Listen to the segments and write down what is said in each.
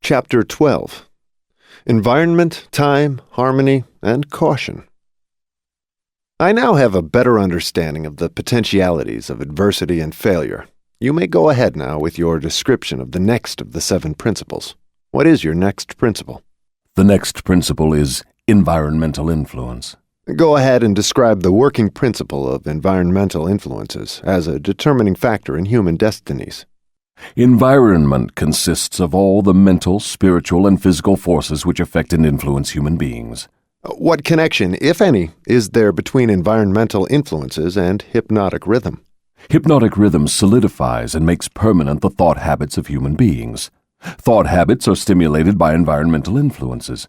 Chapter 12. Environment, Time, Harmony, and Caution. I now have a better understanding of the potentialities of adversity and failure. You may go ahead now with your description of the next of the 7 principles. What is your next principle? The next principle is environmental influence. Go ahead and describe the working principle of environmental influences as a determining factor in human destinies. Environment consists of all the mental, spiritual, and physical forces which affect and influence human beings. What connection, if any, is there between environmental influences and hypnotic rhythm? Hypnotic rhythm solidifies and makes permanent the thought habits of human beings. Thought habits are stimulated by environmental influences.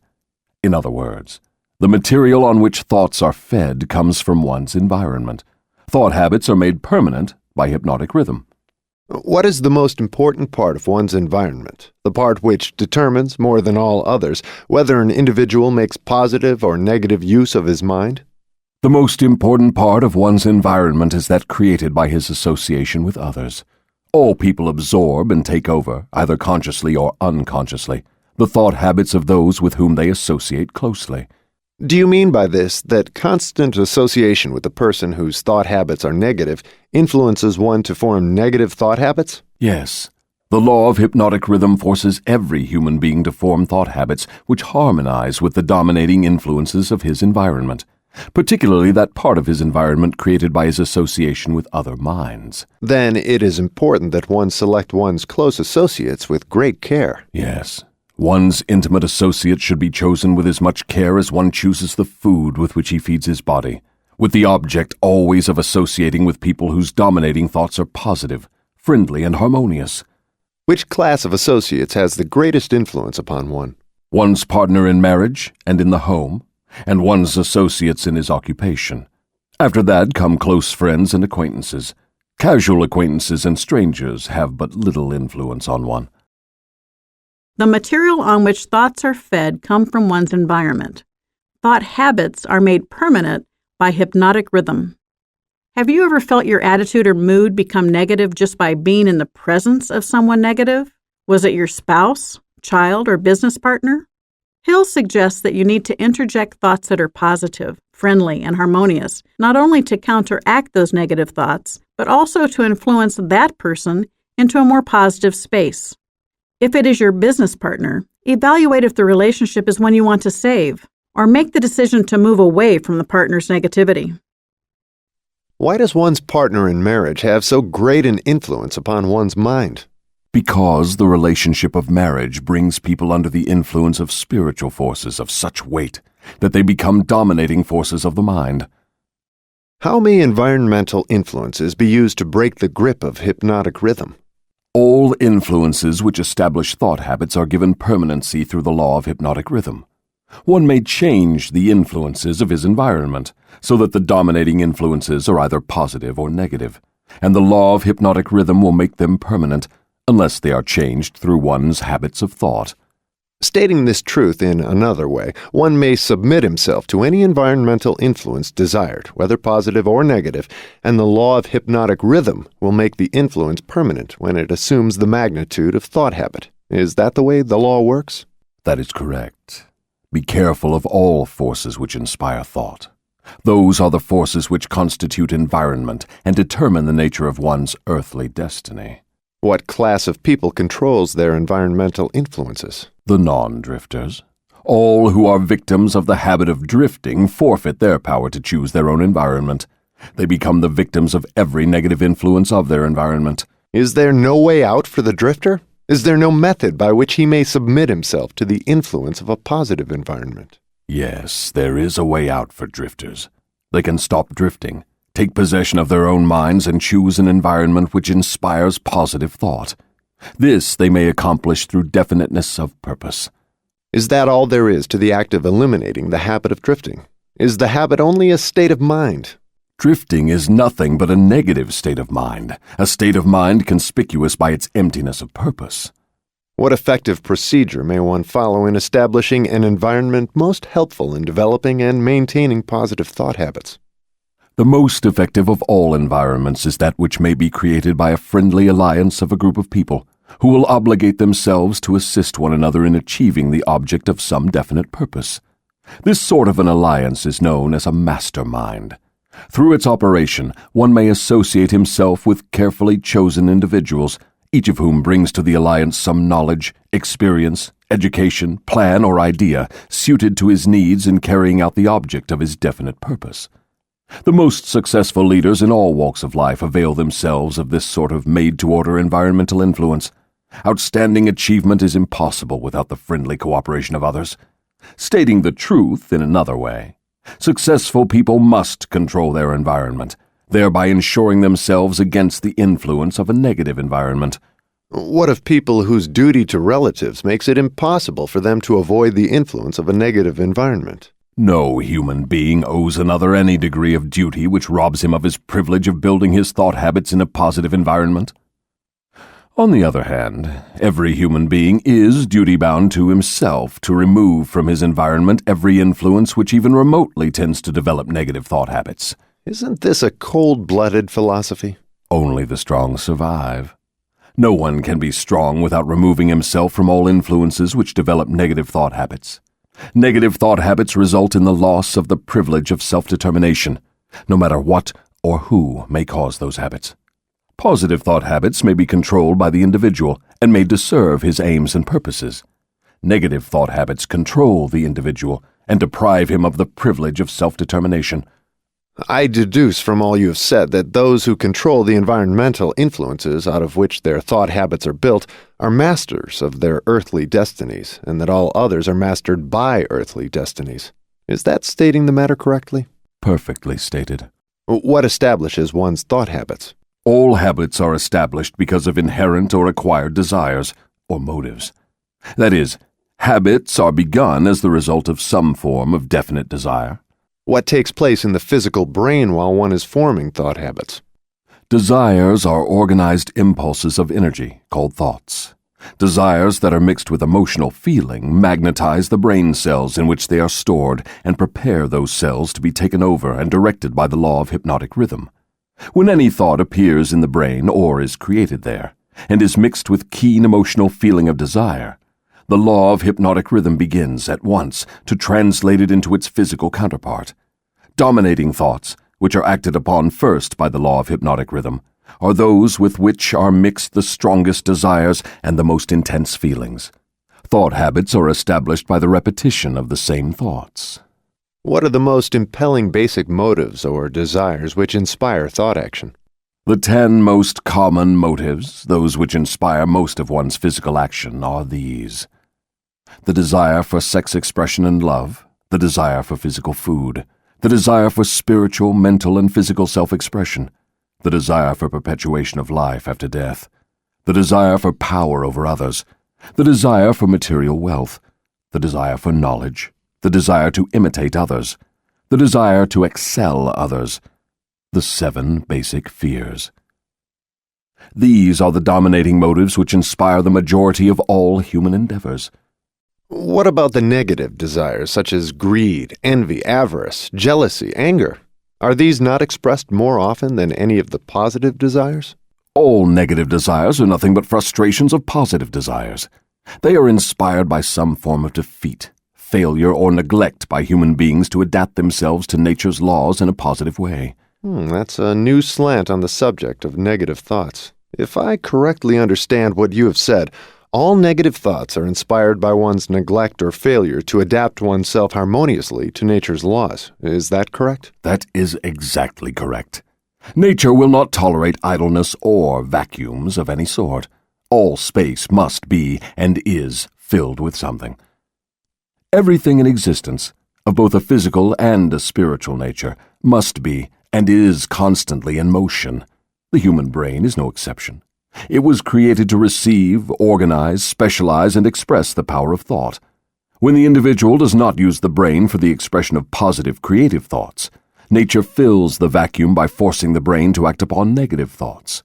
In other words, the material on which thoughts are fed comes from one's environment. Thought habits are made permanent by hypnotic rhythm. What is the most important part of one's environment, the part which determines, more than all others, whether an individual makes positive or negative use of his mind? The most important part of one's environment is that created by his association with others. All people absorb and take over, either consciously or unconsciously, the thought habits of those with whom they associate closely. Do you mean by this that constant association with a person whose thought habits are negative influences one to form negative thought habits? Yes. The law of hypnotic rhythm forces every human being to form thought habits which harmonize with the dominating influences of his environment, particularly that part of his environment created by his association with other minds. Then it is important that one select one's close associates with great care. Yes. One's intimate associate should be chosen with as much care as one chooses the food with which he feeds his body, with the object always of associating with people whose dominating thoughts are positive, friendly, and harmonious. Which class of associates has the greatest influence upon one? One's partner in marriage and in the home, and one's associates in his occupation. After that come close friends and acquaintances. Casual acquaintances and strangers have but little influence on one. The material on which thoughts are fed come from one's environment. Thought habits are made permanent by hypnotic rhythm. Have you ever felt your attitude or mood become negative just by being in the presence of someone negative? Was it your spouse, child, or business partner? Hill suggests that you need to interject thoughts that are positive, friendly, and harmonious, not only to counteract those negative thoughts, but also to influence that person into a more positive space. If it is your business partner, evaluate if the relationship is one you want to save, or make the decision to move away from the partner's negativity. Why does one's partner in marriage have so great an influence upon one's mind? Because the relationship of marriage brings people under the influence of spiritual forces of such weight that they become dominating forces of the mind. How may environmental influences be used to break the grip of hypnotic rhythm? All influences which establish thought habits are given permanency through the law of hypnotic rhythm. One may change the influences of his environment so that the dominating influences are either positive or negative, and the law of hypnotic rhythm will make them permanent unless they are changed through one's habits of thought. Stating this truth in another way, one may submit himself to any environmental influence desired, whether positive or negative, and the law of hypnotic rhythm will make the influence permanent when it assumes the magnitude of thought habit. Is that the way the law works? That is correct. Be careful of all forces which inspire thought. Those are the forces which constitute environment and determine the nature of one's earthly destiny. What class of people controls their environmental influences? The non-drifters. All who are victims of the habit of drifting forfeit their power to choose their own environment. They become the victims of every negative influence of their environment. Is there no way out for the drifter? Is there no method by which he may submit himself to the influence of a positive environment? Yes, there is a way out for drifters. They can stop drifting, take possession of their own minds, and choose an environment which inspires positive thought. This they may accomplish through definiteness of purpose. Is that all there is to the act of eliminating the habit of drifting? Is the habit only a state of mind? Drifting is nothing but a negative state of mind, a state of mind conspicuous by its emptiness of purpose. What effective procedure may one follow in establishing an environment most helpful in developing and maintaining positive thought habits? The most effective of all environments is that which may be created by a friendly alliance of a group of people, who will obligate themselves to assist one another in achieving the object of some definite purpose. This sort of an alliance is known as a mastermind. Through its operation, one may associate himself with carefully chosen individuals, each of whom brings to the alliance some knowledge, experience, education, plan, or idea suited to his needs in carrying out the object of his definite purpose. The most successful leaders in all walks of life avail themselves of this sort of made-to-order environmental influence. Outstanding achievement is impossible without the friendly cooperation of others. Stating the truth in another way, successful people must control their environment, thereby ensuring themselves against the influence of a negative environment. What of people whose duty to relatives makes it impossible for them to avoid the influence of a negative environment? No human being owes another any degree of duty which robs him of his privilege of building his thought habits in a positive environment. On the other hand, every human being is duty-bound to himself to remove from his environment every influence which even remotely tends to develop negative thought habits. Isn't this a cold-blooded philosophy? Only the strong survive. No one can be strong without removing himself from all influences which develop negative thought habits. Negative thought habits result in the loss of the privilege of self-determination, no matter what or who may cause those habits. Positive thought habits may be controlled by the individual and made to serve his aims and purposes. Negative thought habits control the individual and deprive him of the privilege of self-determination. I deduce from all you have said that those who control the environmental influences out of which their thought habits are built are masters of their earthly destinies, and that all others are mastered by earthly destinies. Is that stating the matter correctly? Perfectly stated. What establishes one's thought habits? All habits are established because of inherent or acquired desires, or motives. That is, habits are begun as the result of some form of definite desire. What takes place in the physical brain while one is forming thought habits? Desires are organized impulses of energy, called thoughts. Desires that are mixed with emotional feeling magnetize the brain cells in which they are stored and prepare those cells to be taken over and directed by the law of hypnotic rhythm. When any thought appears in the brain or is created there, and is mixed with keen emotional feeling of desire, the law of hypnotic rhythm begins at once to translate it into its physical counterpart. Dominating thoughts, which are acted upon first by the law of hypnotic rhythm, are those with which are mixed the strongest desires and the most intense feelings. Thought habits are established by the repetition of the same thoughts. What are the most impelling basic motives or desires which inspire thought action? The 10 most common motives, those which inspire most of one's physical action, are these: the desire for sex expression and love, the desire for physical food, the desire for spiritual, mental, and physical self-expression, the desire for perpetuation of life after death, the desire for power over others, the desire for material wealth, the desire for knowledge, the desire to imitate others, the desire to excel others, the 7 basic fears. These are the dominating motives which inspire the majority of all human endeavors. What about the negative desires, such as greed, envy, avarice, jealousy, anger? Are these not expressed more often than any of the positive desires? All negative desires are nothing but frustrations of positive desires. They are inspired by some form of defeat, failure, or neglect by human beings to adapt themselves to nature's laws in a positive way. That's a new slant on the subject of negative thoughts. If I correctly understand what you have said, all negative thoughts are inspired by one's neglect or failure to adapt oneself harmoniously to nature's laws. Is that correct? That is exactly correct. Nature will not tolerate idleness or vacuums of any sort. All space must be and is filled with something. Everything in existence, of both a physical and a spiritual nature, must be and is constantly in motion. The human brain is no exception. It was created to receive, organize, specialize, and express the power of thought. When the individual does not use the brain for the expression of positive, creative thoughts, nature fills the vacuum by forcing the brain to act upon negative thoughts.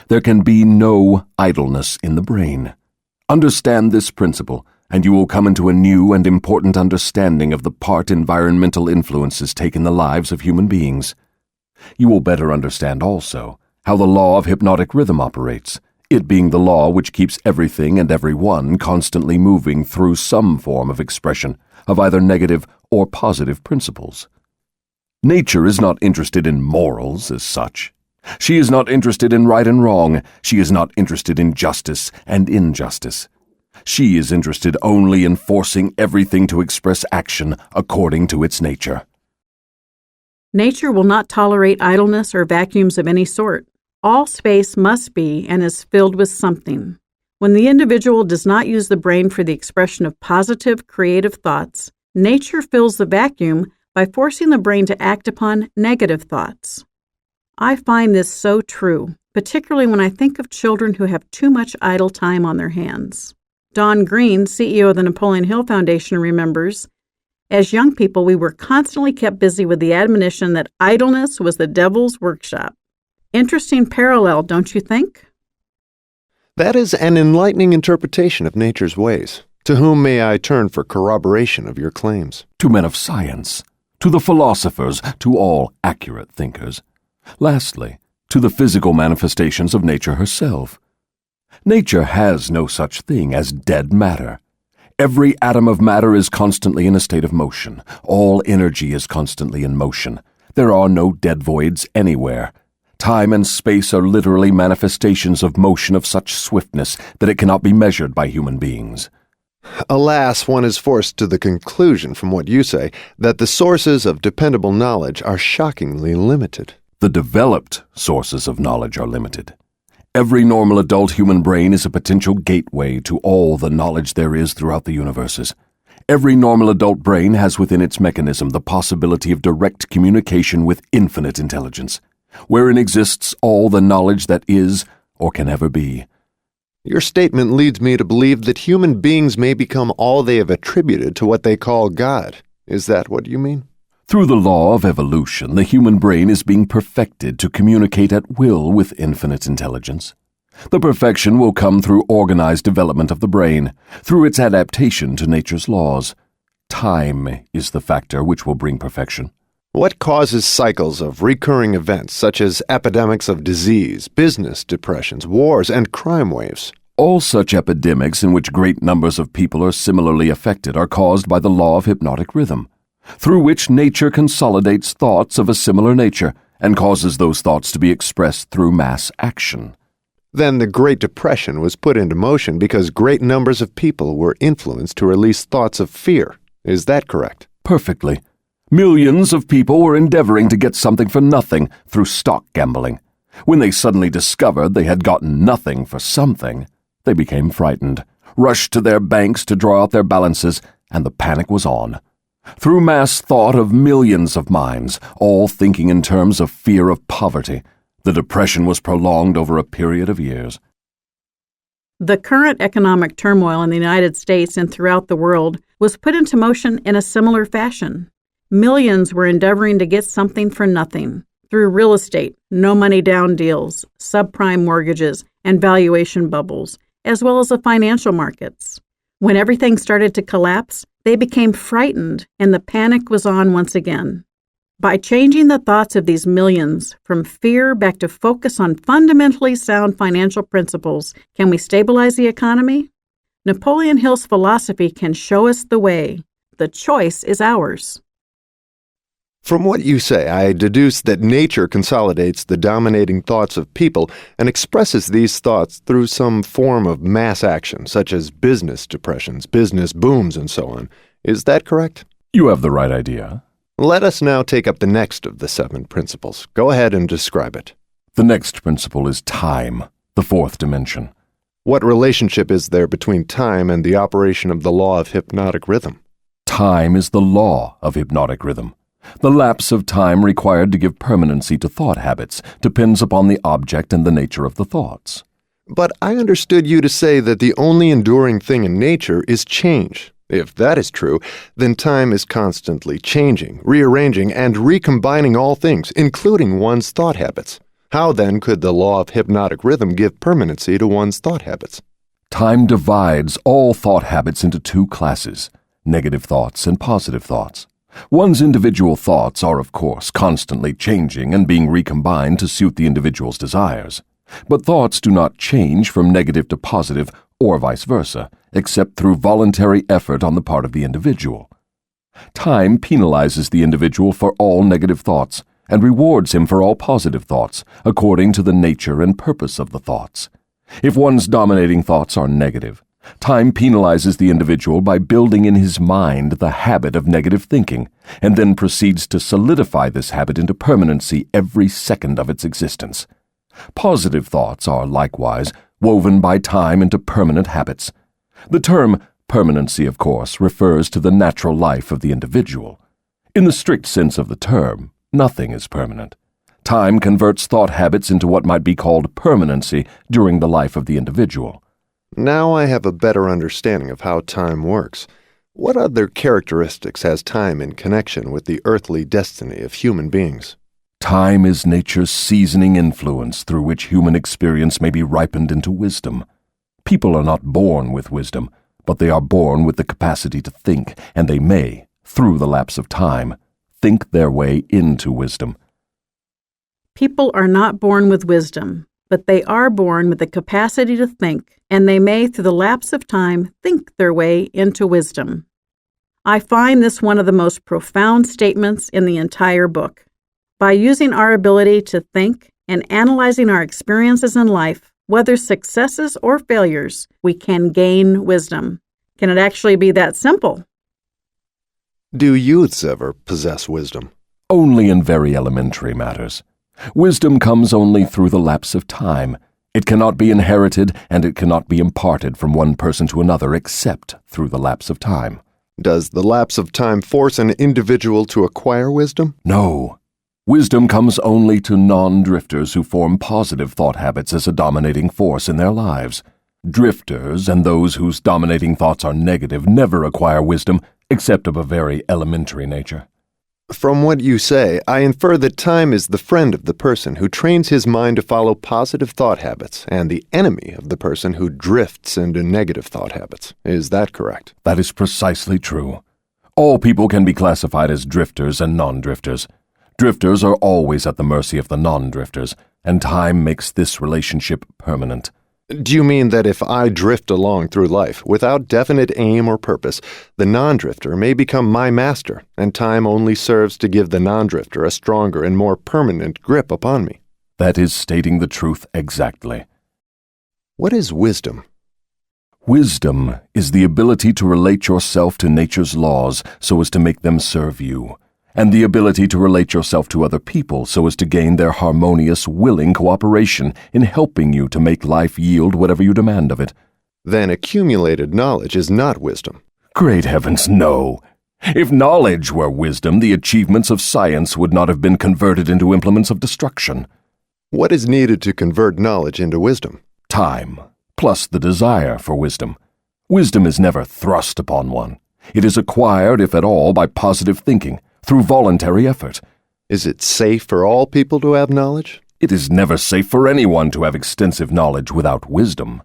There can be no idleness in the brain. Understand this principle, and you will come into a new and important understanding of the part environmental influences take in the lives of human beings. You will better understand also how the law of hypnotic rhythm operates, it being the law which keeps everything and everyone constantly moving through some form of expression of either negative or positive principles. Nature is not interested in morals as such. She is not interested in right and wrong. She is not interested in justice and injustice. She is interested only in forcing everything to express action according to its nature. Nature will not tolerate idleness or vacuums of any sort. All space must be and is filled with something. When the individual does not use the brain for the expression of positive, creative thoughts, nature fills the vacuum by forcing the brain to act upon negative thoughts. I find this so true, particularly when I think of children who have too much idle time on their hands. Don Green, CEO of the Napoleon Hill Foundation, remembers, as young people, we were constantly kept busy with the admonition that idleness was the devil's workshop. Interesting parallel, don't you think? That is an enlightening interpretation of nature's ways. To whom may I turn for corroboration of your claims? To men of science, to the philosophers, to all accurate thinkers. Lastly, to the physical manifestations of nature herself. Nature has no such thing as dead matter. Every atom of matter is constantly in a state of motion. All energy is constantly in motion. There are no dead voids anywhere. Time and space are literally manifestations of motion of such swiftness that it cannot be measured by human beings. Alas, one is forced to the conclusion from what you say that the sources of dependable knowledge are shockingly limited. The developed sources of knowledge are limited. Every normal adult human brain is a potential gateway to all the knowledge there is throughout the universes. Every normal adult brain has within its mechanism the possibility of direct communication with infinite intelligence, wherein exists all the knowledge that is or can ever be. Your statement leads me to believe that human beings may become all they have attributed to what they call God. Is that what you mean? Through the law of evolution, the human brain is being perfected to communicate at will with infinite intelligence. The perfection will come through organized development of the brain, through its adaptation to nature's laws. Time is the factor which will bring perfection. What causes cycles of recurring events such as epidemics of disease, business depressions, wars, and crime waves? All such epidemics in which great numbers of people are similarly affected are caused by the law of hypnotic rhythm, through which nature consolidates thoughts of a similar nature and causes those thoughts to be expressed through mass action. Then the Great Depression was put into motion because great numbers of people were influenced to release thoughts of fear. Is that correct? Perfectly. Millions of people were endeavoring to get something for nothing through stock gambling. When they suddenly discovered they had gotten nothing for something, they became frightened, rushed to their banks to draw out their balances, and the panic was on. Through mass thought of millions of minds, all thinking in terms of fear of poverty, the Depression was prolonged over a period of years. The current economic turmoil in the United States and throughout the world was put into motion in a similar fashion. Millions were endeavoring to get something for nothing through real estate, no-money-down deals, subprime mortgages, and valuation bubbles, as well as the financial markets. When everything started to collapse, they became frightened, and the panic was on once again. By changing the thoughts of these millions from fear back to focus on fundamentally sound financial principles, can we stabilize the economy? Napoleon Hill's philosophy can show us the way. The choice is ours. From what you say, I deduce that nature consolidates the dominating thoughts of people and expresses these thoughts through some form of mass action, such as business depressions, business booms, and so on. Is that correct? You have the right idea. Let us now take up the next of the 7 principles. Go ahead and describe it. The next principle is time, the 4th dimension. What relationship is there between time and the operation of the law of hypnotic rhythm? Time is the law of hypnotic rhythm. The lapse of time required to give permanency to thought habits depends upon the object and the nature of the thoughts. But I understood you to say that the only enduring thing in nature is change. If that is true, then time is constantly changing, rearranging, and recombining all things, including one's thought habits. How then could the law of hypnotic rhythm give permanency to one's thought habits? Time divides all thought habits into 2 classes, negative thoughts and positive thoughts. One's individual thoughts are, of course, constantly changing and being recombined to suit the individual's desires. But thoughts do not change from negative to positive or vice versa, except through voluntary effort on the part of the individual. Time penalizes the individual for all negative thoughts and rewards him for all positive thoughts, according to the nature and purpose of the thoughts. If one's dominating thoughts are negative, time penalizes the individual by building in his mind the habit of negative thinking, and then proceeds to solidify this habit into permanency every second of its existence. Positive thoughts are, likewise, woven by time into permanent habits. The term permanency, of course, refers to the natural life of the individual. In the strict sense of the term, nothing is permanent. Time converts thought habits into what might be called permanency during the life of the individual. Now I have a better understanding of how time works. What other characteristics has time in connection with the earthly destiny of human beings? Time is nature's seasoning influence through which human experience may be ripened into wisdom. People are not born with wisdom, but they are born with the capacity to think, and they may, through the lapse of time, think their way into wisdom. People are not born with wisdom, but they are born with the capacity to think, and they may, through the lapse of time, think their way into wisdom. I find this one of the most profound statements in the entire book. By using our ability to think and analyzing our experiences in life, whether successes or failures, we can gain wisdom. Can it actually be that simple? Do youths ever possess wisdom? Only in very elementary matters. Wisdom comes only through the lapse of time. It cannot be inherited, and it cannot be imparted from one person to another except through the lapse of time. Does the lapse of time force an individual to acquire wisdom? No. Wisdom comes only to non-drifters who form positive thought habits as a dominating force in their lives. Drifters and those whose dominating thoughts are negative never acquire wisdom except of a very elementary nature. From what you say, I infer that time is the friend of the person who trains his mind to follow positive thought habits and the enemy of the person who drifts into negative thought habits. Is that correct? That is precisely true. All people can be classified as drifters and non-drifters. Drifters are always at the mercy of the non-drifters, and time makes this relationship permanent. Do you mean that if I drift along through life without definite aim or purpose, the non-drifter may become my master, and time only serves to give the non-drifter a stronger and more permanent grip upon me? That is stating the truth exactly. What is wisdom? Wisdom is the ability to relate yourself to nature's laws so as to make them serve you, and the ability to relate yourself to other people so as to gain their harmonious, willing cooperation in helping you to make life yield whatever you demand of it. Then accumulated knowledge is not wisdom. Great heavens, no! If knowledge were wisdom, the achievements of science would not have been converted into implements of destruction. What is needed to convert knowledge into wisdom? Time, plus the desire for wisdom. Wisdom is never thrust upon one. It is acquired, if at all, by positive thinking, through voluntary effort. Is it safe for all people to have knowledge? It is never safe for anyone to have extensive knowledge without wisdom.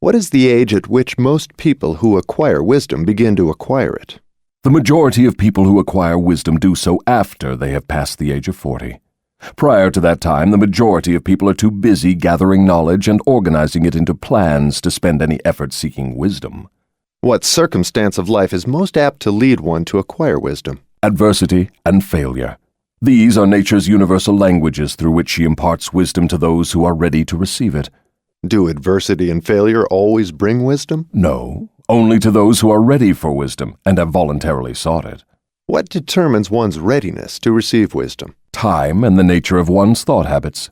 What is the age at which most people who acquire wisdom begin to acquire it? The majority of people who acquire wisdom do so after they have passed the age of 40. Prior to that time, the majority of people are too busy gathering knowledge and organizing it into plans to spend any effort seeking wisdom. What circumstance of life is most apt to lead one to acquire wisdom? Adversity and failure. These are nature's universal languages through which she imparts wisdom to those who are ready to receive it. Do adversity and failure always bring wisdom? No, only to those who are ready for wisdom and have voluntarily sought it. What determines one's readiness to receive wisdom? Time and the nature of one's thought habits.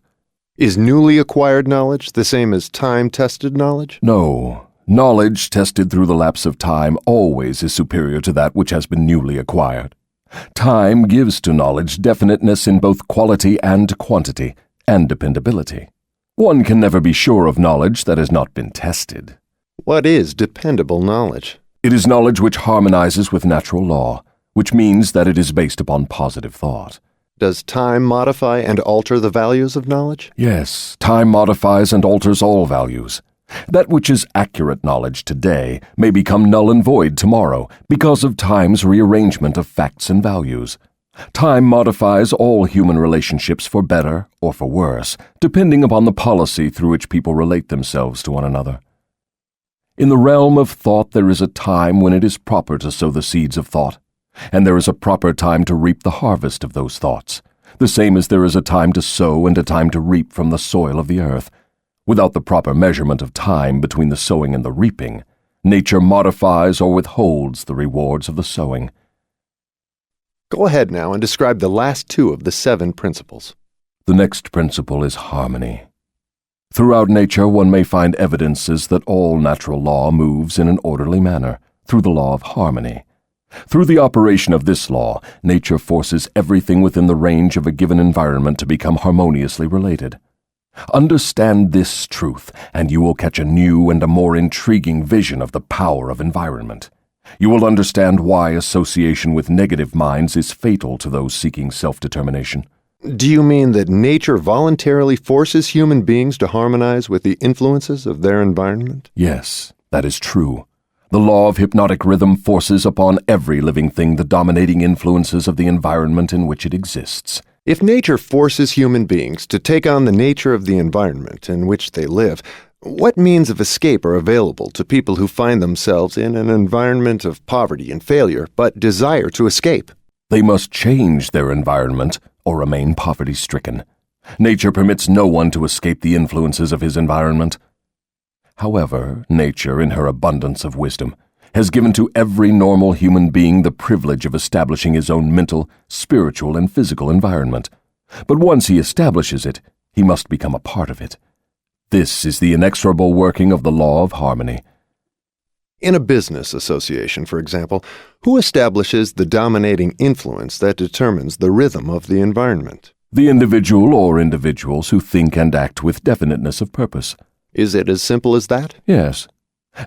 Is newly acquired knowledge the same as time-tested knowledge? No. Knowledge tested through the lapse of time always is superior to that which has been newly acquired. Time gives to knowledge definiteness in both quality and quantity, and dependability. One can never be sure of knowledge that has not been tested. What is dependable knowledge? It is knowledge which harmonizes with natural law, which means that it is based upon positive thought. Does time modify and alter the values of knowledge? Yes, time modifies and alters all values. That which is accurate knowledge today may become null and void tomorrow because of time's rearrangement of facts and values. Time modifies all human relationships for better or for worse, depending upon the policy through which people relate themselves to one another. In the realm of thought, there is a time when it is proper to sow the seeds of thought, and there is a proper time to reap the harvest of those thoughts, the same as there is a time to sow and a time to reap from the soil of the earth. Without the proper measurement of time between the sowing and the reaping, nature modifies or withholds the rewards of the sowing. Go ahead now and describe the last two of the 7 principles. The next principle is harmony. Throughout nature, one may find evidences that all natural law moves in an orderly manner, through the law of harmony. Through the operation of this law, nature forces everything within the range of a given environment to become harmoniously related. Understand this truth, and you will catch a new and a more intriguing vision of the power of environment. You will understand why association with negative minds is fatal to those seeking self-determination. Do you mean that nature voluntarily forces human beings to harmonize with the influences of their environment? Yes, that is true. The law of hypnotic rhythm forces upon every living thing the dominating influences of the environment in which it exists. If nature forces human beings to take on the nature of the environment in which they live, what means of escape are available to people who find themselves in an environment of poverty and failure but desire to escape? They must change their environment or remain poverty-stricken. Nature permits no one to escape the influences of his environment. However, nature, in her abundance of wisdom, has given to every normal human being the privilege of establishing his own mental, spiritual, and physical environment. But once he establishes it, he must become a part of it. This is the inexorable working of the law of harmony. In a business association, for example, who establishes the dominating influence that determines the rhythm of the environment? The individual or individuals who think and act with definiteness of purpose. Is it as simple as that? Yes.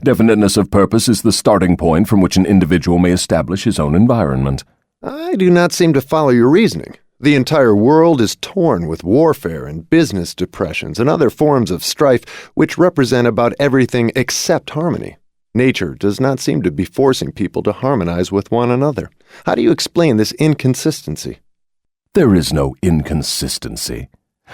Definiteness of purpose is the starting point from which an individual may establish his own environment. I do not seem to follow your reasoning. The entire world is torn with warfare and business depressions and other forms of strife which represent about everything except harmony. Nature does not seem to be forcing people to harmonize with one another. How do you explain this inconsistency? There is no inconsistency.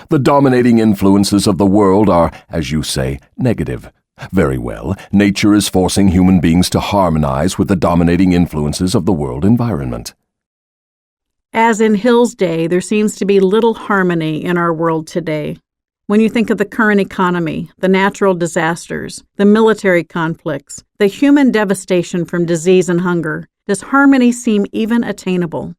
The dominating influences of the world are, as you say, negative. Very well, nature is forcing human beings to harmonize with the dominating influences of the world environment. As in Hill's day, there seems to be little harmony in our world today. When you think of the current economy, the natural disasters, the military conflicts, the human devastation from disease and hunger, does harmony seem even attainable?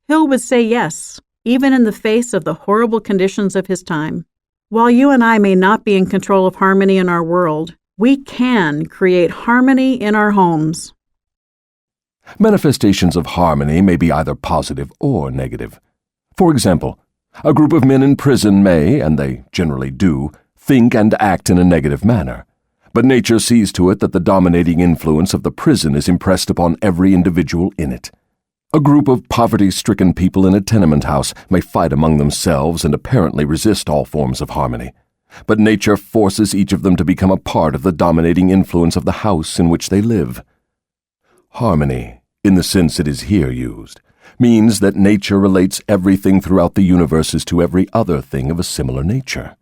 Hill would say yes, even in the face of the horrible conditions of his time. While you and I may not be in control of harmony in our world, we can create harmony in our homes. Manifestations of harmony may be either positive or negative. For example, a group of men in prison may, and they generally do, think and act in a negative manner. But nature sees to it that the dominating influence of the prison is impressed upon every individual in it. A group of poverty-stricken people in a tenement house may fight among themselves and apparently resist all forms of harmony. But nature forces each of them to become a part of the dominating influence of the house in which they live. Harmony, in the sense it is here used, means that nature relates everything throughout the universes to every other thing of a similar nature.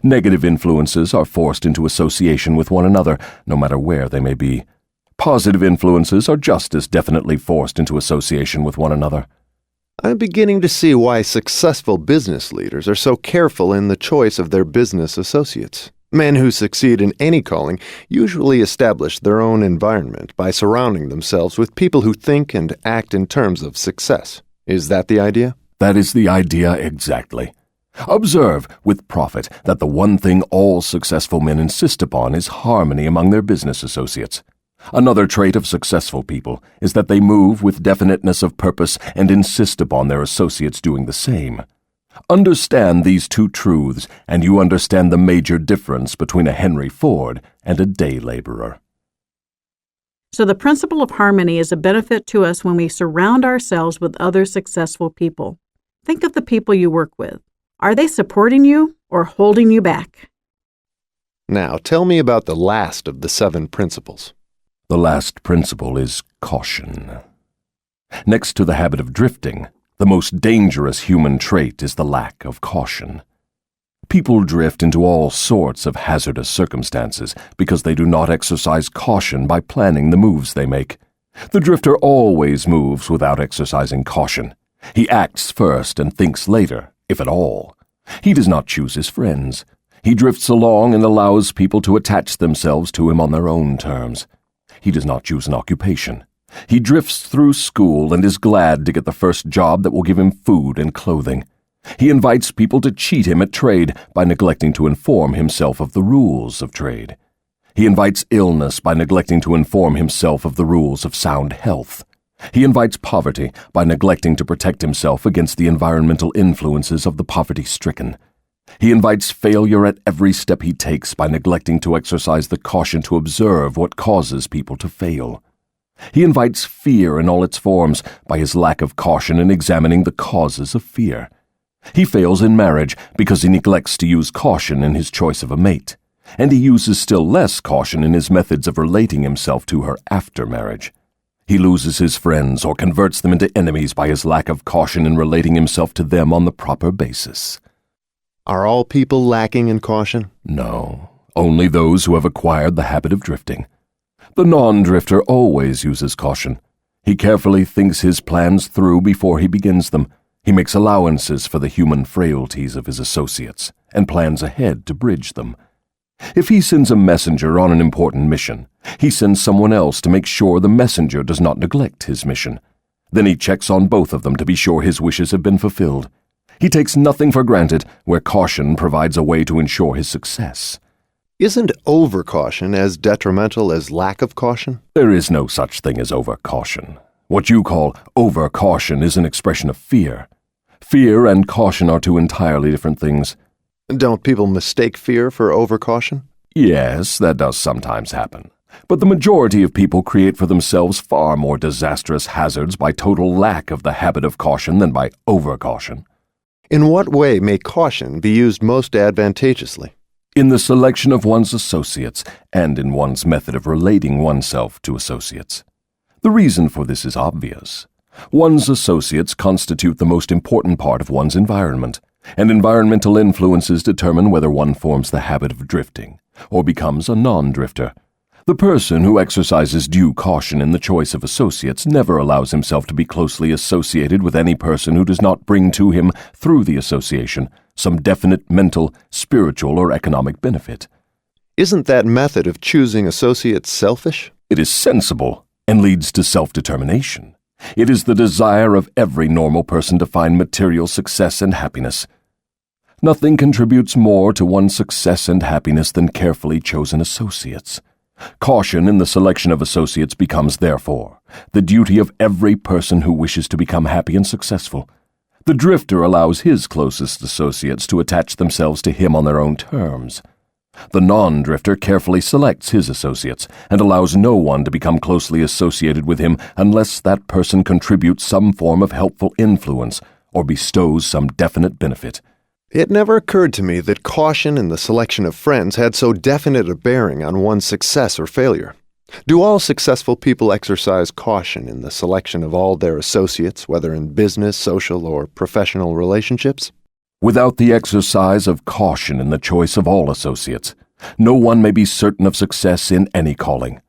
Negative influences are forced into association with one another, no matter where they may be. Positive influences are just as definitely forced into association with one another. I'm beginning to see why successful business leaders are so careful in the choice of their business associates. Men who succeed in any calling usually establish their own environment by surrounding themselves with people who think and act in terms of success. Is that the idea? That is the idea exactly. Observe, with profit, that the one thing all successful men insist upon is harmony among their business associates. Another trait of successful people is that they move with definiteness of purpose and insist upon their associates doing the same. Understand these two truths, and you understand the major difference between a Henry Ford and a day laborer. So the principle of harmony is a benefit to us when we surround ourselves with other successful people. Think of the people you work with. Are they supporting you or holding you back? Now, tell me about the last of the 7 principles. The last principle is caution. Next to the habit of drifting, The most dangerous human trait is the lack of caution. People drift into all sorts of hazardous circumstances because they do not exercise caution by planning the moves they make. The drifter always moves without exercising caution. He acts first and thinks later, if at all. He does not choose his friends. He drifts along and allows people to attach themselves to him on their own terms. He does not choose an occupation. He drifts through school and is glad to get the first job that will give him food and clothing. He invites people to cheat him at trade by neglecting to inform himself of the rules of trade. He invites illness by neglecting to inform himself of the rules of sound health. He invites poverty by neglecting to protect himself against the environmental influences of the poverty-stricken. He invites failure at every step he takes by neglecting to exercise the caution to observe what causes people to fail. He invites fear in all its forms by his lack of caution in examining the causes of fear. He fails in marriage because he neglects to use caution in his choice of a mate, and he uses still less caution in his methods of relating himself to her after marriage. He loses his friends or converts them into enemies by his lack of caution in relating himself to them on the proper basis. Are all people lacking in caution? No, only those who have acquired the habit of drifting. The non-drifter always uses caution. He carefully thinks his plans through before he begins them. He makes allowances for the human frailties of his associates and plans ahead to bridge them. If he sends a messenger on an important mission, he sends someone else to make sure the messenger does not neglect his mission. Then he checks on both of them to be sure his wishes have been fulfilled. He takes nothing for granted where caution provides a way to ensure his success. Isn't overcaution as detrimental as lack of caution? There is no such thing as overcaution. What you call overcaution is an expression of fear. Fear and caution are two entirely different things. Don't people mistake fear for overcaution? Yes, that does sometimes happen. But the majority of people create for themselves far more disastrous hazards by total lack of the habit of caution than by overcaution. In what way may caution be used most advantageously? In the selection of one's associates and in one's method of relating oneself to associates. The reason for this is obvious. One's associates constitute the most important part of one's environment, and environmental influences determine whether one forms the habit of drifting or becomes a non-drifter. The person who exercises due caution in the choice of associates never allows himself to be closely associated with any person who does not bring to him, through the association, some definite mental, spiritual, or economic benefit. Isn't that method of choosing associates selfish? It is sensible and leads to self-determination. It is the desire of every normal person to find material success and happiness. Nothing contributes more to one's success and happiness than carefully chosen associates. Caution in the selection of associates becomes, therefore, the duty of every person who wishes to become happy and successful. The drifter allows his closest associates to attach themselves to him on their own terms. The non-drifter carefully selects his associates and allows no one to become closely associated with him unless that person contributes some form of helpful influence or bestows some definite benefit. It never occurred to me that caution in the selection of friends had so definite a bearing on one's success or failure. Do all successful people exercise caution in the selection of all their associates, whether in business, social, or professional relationships? Without the exercise of caution in the choice of all associates, no one may be certain of success in any calling.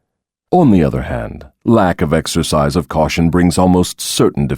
On the other hand, lack of exercise of caution brings almost certain defeat